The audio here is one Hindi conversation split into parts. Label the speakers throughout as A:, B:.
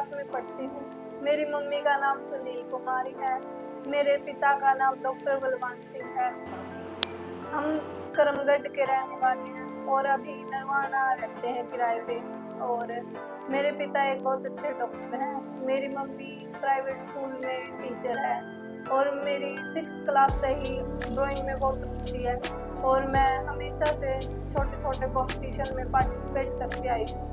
A: क्लास में पढ़ती हूँ। मेरी मम्मी का नाम सुनील कुमारी है। मेरे पिता का नाम डॉक्टर बलवान सिंह है। हम करमगढ़ के रहने वाले हैं और अभी नरवाना रहते हैं किराए पे। और मेरे पिता एक बहुत अच्छे डॉक्टर हैं। मेरी मम्मी प्राइवेट स्कूल में टीचर है और मेरी 6th क्लास से ही ड्राइंग में बहुत रुचि है और मैं हमेशा से छोटे छोटे कंपटीशन में पार्टिसिपेट करती आई हूँ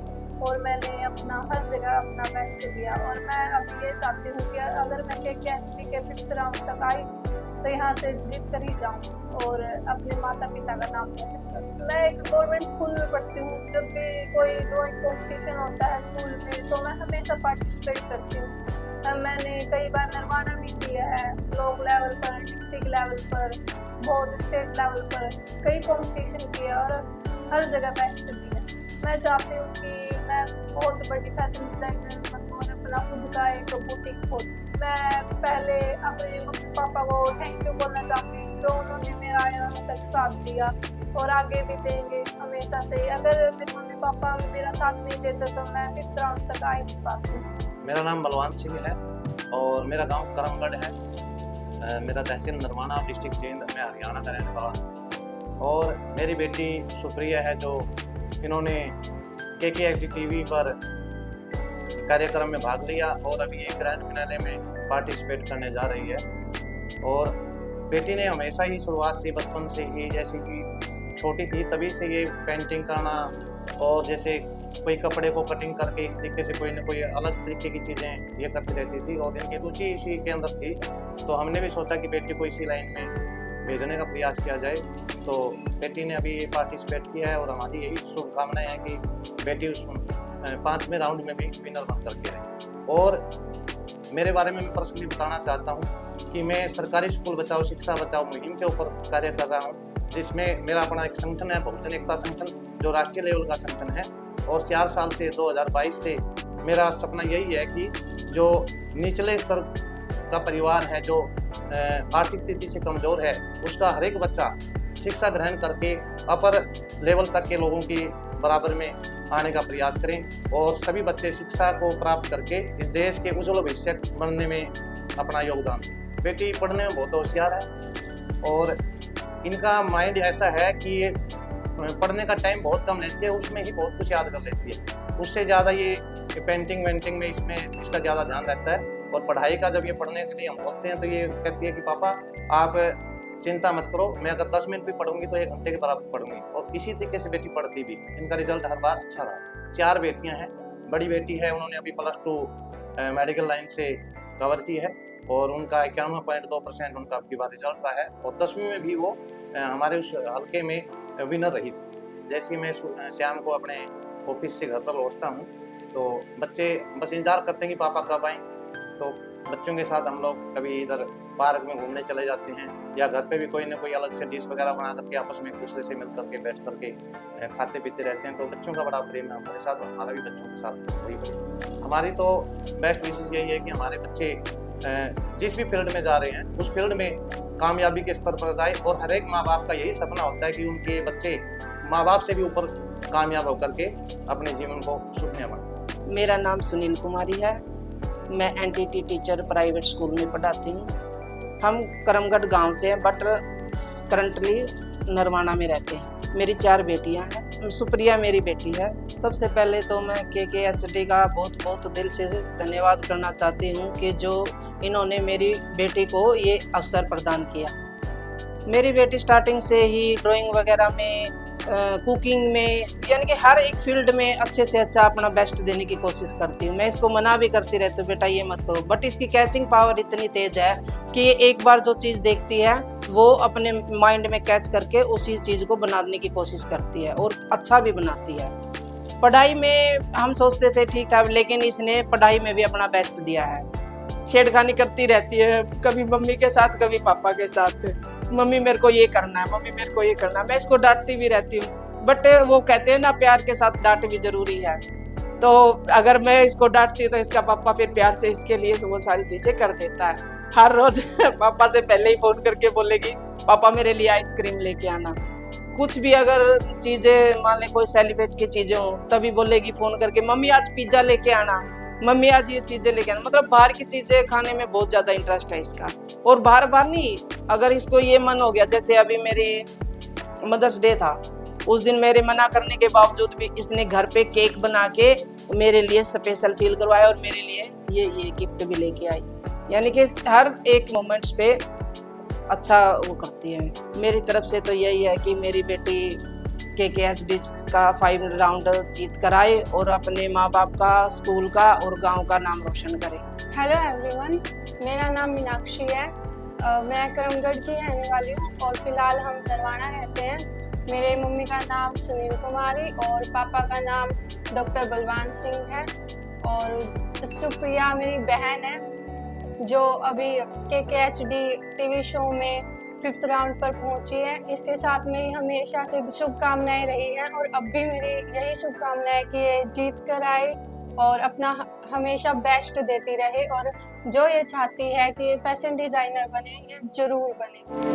A: और मैंने अपना हर जगह अपना बेस्ट दिया। और मैं अब ये चाहती हूँ कि अगर मैं KKHP के 5th राउंड तक आई तो यहाँ से जीत कर ही जाऊँ और अपने माता पिता का नाम रोशन करूँ। मैं एक गवर्नमेंट स्कूल में पढ़ती हूँ। जब भी कोई ड्राइंग कंपटीशन होता है स्कूल में तो मैं हमेशा पार्टिसिपेट करती हूँ। मैंने कई बार नरवाना भी किया है, ब्लॉक लेवल पर, डिस्ट्रिक्ट लेवल पर, बहुत स्टेट लेवल पर कई कंपटीशन किए और हर जगह बेस्ट दिया। मैं चाहती हूँ कि मैं बहुत बड़ी फैशन डिजाइनर बनूँ और अपना खुद का एक बुटीक खोलूँ। मैं पहले अपने मम्मी पापा को थैंक यू बोलना चाहती हूँ जो उन्होंने मेरा यहाँ तक साथ दिया और आगे भी देंगे हमेशा से। अगर मेरे मम्मी पापा मेरा साथ नहीं देते तो मैं 5th राउंड तक आ ही नहीं पाती।
B: मेरा नाम बलवान सिंह है और मेरा गांव करमगढ़ है। मेरा तहसील नरवाना, डिस्ट्रिक्ट जींद में हरियाणा का रहने वाला। और मेरी बेटी सुप्रिया है जो इन्होंने KKHP TV पर कार्यक्रम में भाग लिया और अभी एक ग्रैंड फिनाले में पार्टिसिपेट करने जा रही है। और बेटी ने हमेशा ही शुरुआत से, बचपन से ही, जैसे कि छोटी थी तभी से ये पेंटिंग करना और जैसे कोई कपड़े को कटिंग करके इस तरीके से कोई ना कोई अलग तरीके की चीज़ें ये करती रहती थी और इनकी रुचि इसी के अंदर थी। तो हमने भी सोचा कि बेटी को इसी लाइन में भेजने का प्रयास किया जाए। तो बेटी ने अभी पार्टिसिपेट किया है और हमारी यही शुभकामनाएं हैं कि बेटी उस 5वें राउंड में भी विनर बन करके रहे। और मेरे बारे में मैं पर्सनली बताना चाहता हूँ कि मैं सरकारी स्कूल बचाओ शिक्षा बचाओ मुहिम के ऊपर कार्य कर रहा हूँ, जिसमें मेरा अपना एक संगठन है, बहुजन एकता संगठन, जो राष्ट्रीय लेवल का संगठन है। और 4 साल से 2022 से मेरा सपना यही है कि जो निचले स्तर का परिवार है, जो आर्थिक स्थिति से कमज़ोर है, उसका हर एक बच्चा शिक्षा ग्रहण करके अपर लेवल तक के लोगों की बराबर में आने का प्रयास करें और सभी बच्चे शिक्षा को प्राप्त करके इस देश के उज्ज्वल भविष्य बनने में अपना योगदान दें। बेटी पढ़ने में बहुत होशियार है और इनका माइंड ऐसा है कि ये पढ़ने का टाइम बहुत कम लेती है, उसमें ही बहुत कुछ याद कर लेती है। उससे ज़्यादा ये पेंटिंग वेंटिंग में इसका ज़्यादा ध्यान रहता है। और पढ़ाई का जब ये पढ़ने के लिए हम बोलते हैं तो ये कहती है कि पापा आप चिंता मत करो, मैं अगर 10 मिनट भी पढ़ूंगी तो 1 घंटे के बराबर पढ़ूंगी। और इसी तरीके से बेटी पढ़ती भी। इनका रिजल्ट हर बार अच्छा रहा। 4 बेटियां हैं। बड़ी बेटी है, उन्होंने अभी +2 मेडिकल लाइन से कवर की है और उनका 91.2% उनका अबकी बार रिजल्ट रहा है। और 10वीं में भी वो हमारे उस हल्के में विनर रही थी। जैसे मैं शाम को अपने ऑफिस से घर पर लौटता हूँ तो बच्चे बस इंतजार करते हैं कि पापा कब आएँ। तो बच्चों के साथ हम लोग कभी इधर पार्क में घूमने चले जाते हैं या घर पे भी कोई ना कोई अलग से डिश वगैरह बना करके आपस में एक दूसरे से मिल करके बैठ करके खाते पीते रहते हैं। तो बच्चों का बड़ा प्रेम है हमारे साथ, हमारा भी बच्चों के साथ वही प्रेम। हमारी तो बेस्ट विशेष यही है कि हमारे बच्चे जिस भी फील्ड में जा रहे हैं उस फील्ड में कामयाबी के स्तर पर जाए। और हर एक माँ बाप का यही सपना होता है कि उनके बच्चे माँ बाप से भी ऊपर कामयाब होकर के अपने जीवन को सुखमय बनाए।
C: मेरा नाम सुनील कुमारी है। मैं NTT टीचर प्राइवेट स्कूल में पढ़ाती हूँ। हम करमगढ़ गांव से हैं बट करंटली नरवाना में रहते हैं। मेरी 4 बेटियां हैं। सुप्रिया मेरी बेटी है। सबसे पहले तो मैं KKHD का बहुत बहुत दिल से धन्यवाद करना चाहती हूँ कि जो इन्होंने मेरी बेटी को ये अवसर प्रदान किया। मेरी बेटी स्टार्टिंग से ही ड्राइंग वगैरह में, कुकिंग में, यानी कि हर एक फील्ड में अच्छे से अच्छा अपना बेस्ट देने की कोशिश करती हूँ। मैं इसको मना भी करती रहती हूँ, बेटा ये मत करो, बट इसकी कैचिंग पावर इतनी तेज है कि ये एक बार जो चीज़ देखती है वो अपने माइंड में कैच करके उसी चीज़ को बनाने की कोशिश करती है और अच्छा भी बनाती है। पढ़ाई में हम सोचते थे ठीक ठाक, लेकिन इसने पढ़ाई में भी अपना बेस्ट दिया है। छेड़खानी करती रहती है, कभी मम्मी के साथ कभी पापा के साथ। मम्मी मेरे को ये करना है, मम्मी मेरे को ये करना है। मैं इसको डांटती भी रहती हूँ, बट वो कहते हैं ना प्यार के साथ डांट भी जरूरी है। तो अगर मैं इसको डांटती तो इसका पापा फिर प्यार से इसके लिए वो सारी चीजें कर देता है। हर रोज पापा से पहले ही फोन करके बोलेगी पापा मेरे लिए आइसक्रीम लेके आना। कुछ भी अगर चीजें मान ले कोई सेलिब्रेट की चीजें हो तभी बोलेगी फोन करके मम्मी आज पिज्जा लेके आना। मम्मी आज ये चीजें लेके आना, मतलब बाहर की चीजें खाने में बहुत ज्यादा इंटरेस्ट है इसका। और बाहर बाहर नहीं, अगर इसको ये मन हो गया, जैसे अभी मेरे मदर्स डे था, उस दिन मेरे मना करने के बावजूद भी इसने घर पे केक बना के मेरे लिए स्पेशल फील करवाया और मेरे लिए ये गिफ्ट भी लेके आई। यानी कि हर एक मोमेंट्स पे अच्छा वो करती है। मेरी तरफ से तो यही है कि मेरी बेटी KKHD का 5 राउंड जीत कर आए और अपने माँ बाप का, स्कूल का और गांव का नाम रोशन करे।
D: हेलो एवरीवन, मेरा नाम मीनाक्षी है। मैं करमगढ़ की रहने वाली हूँ और फिलहाल हम नरवाना रहते हैं। मेरे मम्मी का नाम सुनील कुमारी और पापा का नाम डॉक्टर बलवान सिंह है। और सुप्रिया मेरी बहन है जो अभी KKHD टीवी शो में 5th राउंड पर पहुंची है। इसके साथ मेरी हमेशा से शुभकामनाएं रही हैं और अब भी मेरी यही शुभकामनाएं कि ये जीत कर आए और अपना हमेशा बेस्ट देती रहे और जो ये चाहती है कि ये फैशन डिज़ाइनर बने, ये ज़रूर बने।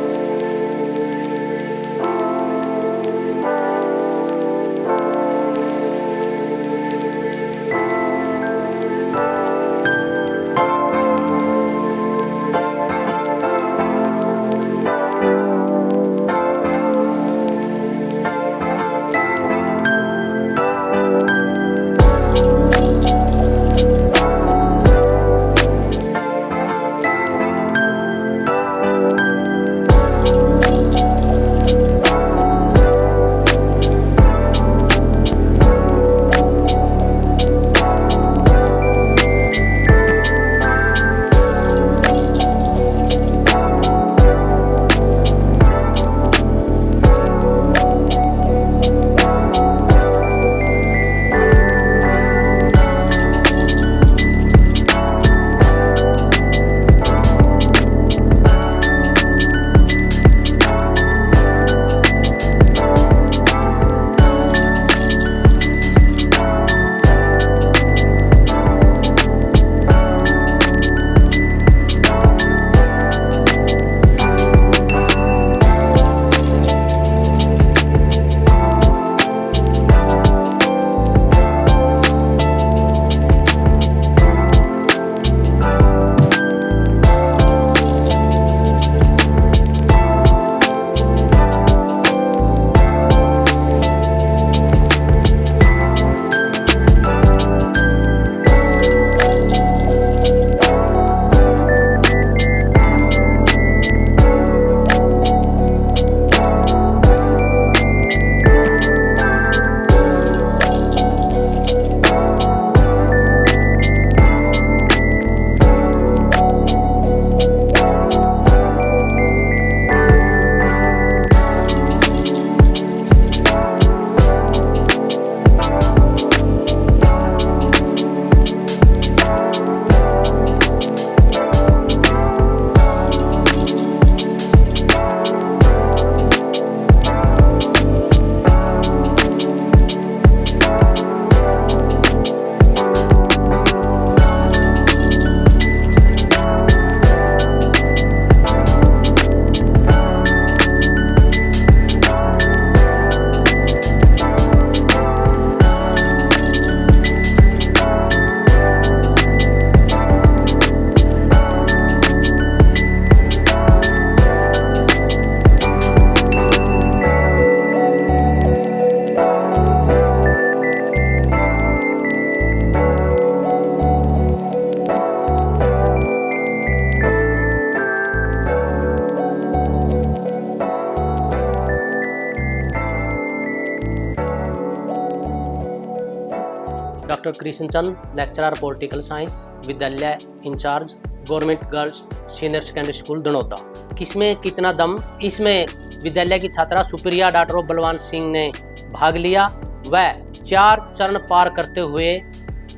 E: Doctor Krishna Chand, lecturer political science, विद्यालय incharge, government girls senior secondary school Danauda. किसमें कितना दम, इसमें विद्यालय की छात्रा सुप्रिया डॉक्टर बलवान सिंह ने भाग लिया। वह 4 चरण पार करते हुए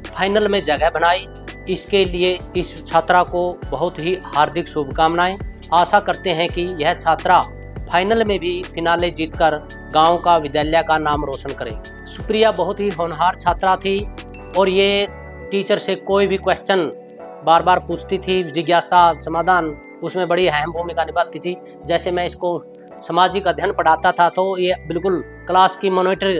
E: फाइनल में जगह बनाई। इसके लिए इस छात्रा को बहुत ही हार्दिक शुभकामनाएं। आशा करते हैं कि यह छात्रा फाइनल में भी फिनाले जीतकर गांव का, विद्यालय का नाम रोशन करेगी। सुप्रिया बहुत ही होनहार छात्रा थी और ये टीचर से कोई भी क्वेश्चन बार बार पूछती थी, जिज्ञासा समाधान उसमें बड़ी अहम भूमिका निभाती थी। जैसे मैं इसको सामाजिक अध्ययन पढ़ाता था तो ये बिल्कुल क्लास की मॉनिटर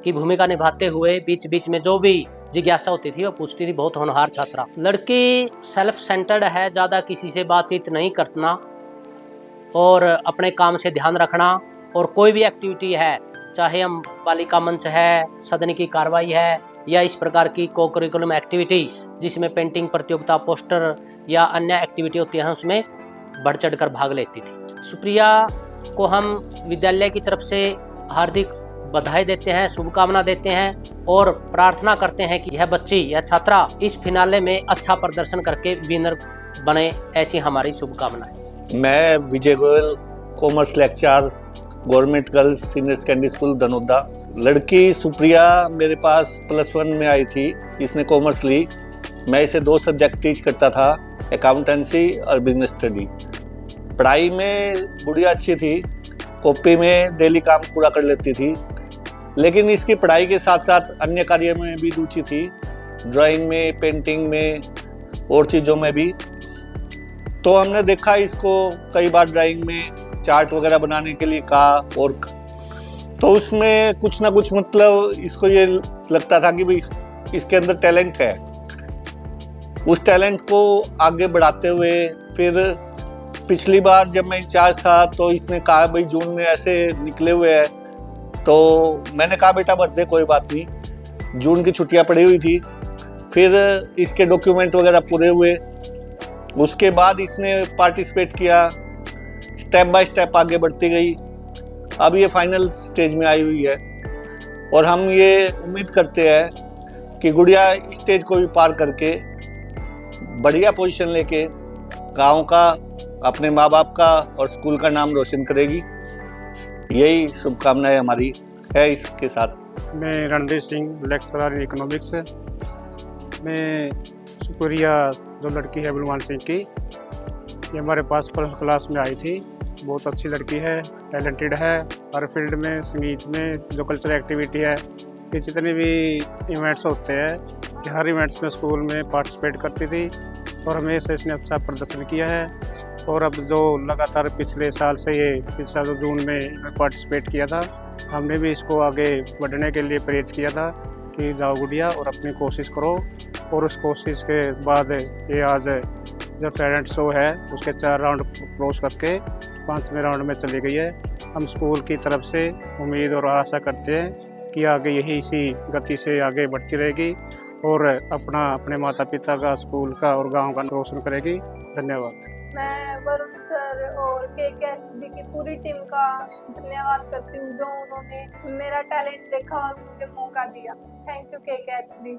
E: की भूमिका निभाते हुए बीच बीच में जो भी जिज्ञासा होती थी, वो पूछती थी, बहुत होनहार छात्रा। लड़की सेल्फ सेंटर्ड है, ज़्यादा किसी से बातचीत नहीं करना और अपने काम से ध्यान रखना। और कोई भी एक्टिविटी है, चाहे हम बालिका मंच है, सदन की कार्रवाई है, या इस प्रकार की को करिकुलम एक्टिविटी जिसमें पेंटिंग प्रतियोगिता, पोस्टर या अन्य एक्टिविटी होती है, उसमें बढ़ चढ़ कर भाग लेती थी। सुप्रिया को हम विद्यालय की तरफ से हार्दिक बधाई देते हैं, शुभकामना देते हैं और प्रार्थना करते हैं कि यह बच्ची, यह छात्रा इस फिनाले में अच्छा प्रदर्शन करके विनर बने, ऐसी हमारी शुभकामनाएं।
F: मैं Vijay Goyal, commerce lecturer, government girls senior secondary school Dhanauda. लड़की सुप्रिया मेरे पास +1 में आई थी, इसने कॉमर्स ली। मैं इसे 2 सब्जेक्ट टीच करता था, अकाउंटेंसी और बिजनेस स्टडी। पढ़ाई में गुड़िया अच्छी थी, कॉपी में डेली काम पूरा कर लेती थी, लेकिन इसकी पढ़ाई के साथ साथ अन्य कार्य में भी रुचि थी, ड्राइंग में, पेंटिंग में और चीज़ों में भी। तो हमने देखा इसको कई बार ड्राइंग में चार्ट वगैरह बनाने के लिए कहा, और तो उसमें कुछ ना कुछ मतलब इसको ये लगता था कि भाई इसके अंदर टैलेंट है। उस टैलेंट को आगे बढ़ाते हुए फिर पिछली बार जब मैं इंचार्ज था तो इसने कहा भाई जून में ऐसे निकले हुए हैं, तो मैंने कहा बेटा बर्थडे कोई बात नहीं। जून की छुट्टियां पड़ी हुई थी, फिर इसके डॉक्यूमेंट वगैरह पूरे हुए, उसके बाद इसने पार्टिसिपेट किया, स्टेप बाय स्टेप आगे बढ़ती गई। अब ये फाइनल स्टेज में आई हुई है और हम ये उम्मीद करते हैं कि गुड़िया इस स्टेज को भी पार करके बढ़िया पोजीशन लेके गांव का, अपने माँ बाप का और स्कूल का नाम रोशन करेगी। यही शुभकामनाएं हमारी है इसके साथ।
G: मैं Randeep Singh, lecturer in economics. मैं सुप्रिया जो लड़की है बलवान सिंह की, ये हमारे पास फर्स्ट क्लास में आई थी। बहुत अच्छी लड़की है, टैलेंटेड है, हर फील्ड में, संगीत में, जो कल्चरल एक्टिविटी है, ये जितने भी इवेंट्स होते हैं, हर इवेंट्स में स्कूल में पार्टिसिपेट करती थी और हमेशा इसने अच्छा प्रदर्शन किया है। और अब जो लगातार पिछले साल से ये पिछला जो जून में पार्टिसिपेट किया था, हमने भी इसको आगे बढ़ने के लिए प्रेरित किया था कि जाओ गुड़िया और अपनी कोशिश करो। और उस कोशिश के बाद ये आज जो टैलेंट शो है उसके 4 राउंड क्रॉस करके 5वें राउंड में चली गई है। हम स्कूल की तरफ से उम्मीद और आशा करते हैं कि आगे यही इसी गति से आगे बढ़ती रहेगी और अपने माता पिता का, स्कूल का और गांव का रोशन करेगी। धन्यवाद।
A: मैं वरुण सर और KKHD की पूरी टीम का धन्यवाद करती हूँ जो उन्होंने मेरा टैलेंट देखा और मुझे मौका दिया। Thank you KKHD।